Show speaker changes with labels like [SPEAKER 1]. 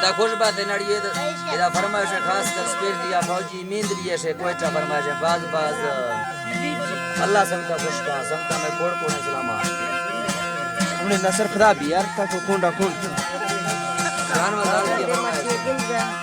[SPEAKER 1] ता खुश बात है नड़िए इदा फरमाइश है खास कर स्पेशली फौजी मींदरिए से कोयटा फरमाइश है बाज अल्लाह समता खुश का समता में कोड़ कोने सलामा उन्हें नसर खुदा भी यार ता को कोंडा कोंड जान वाला की फरमाइश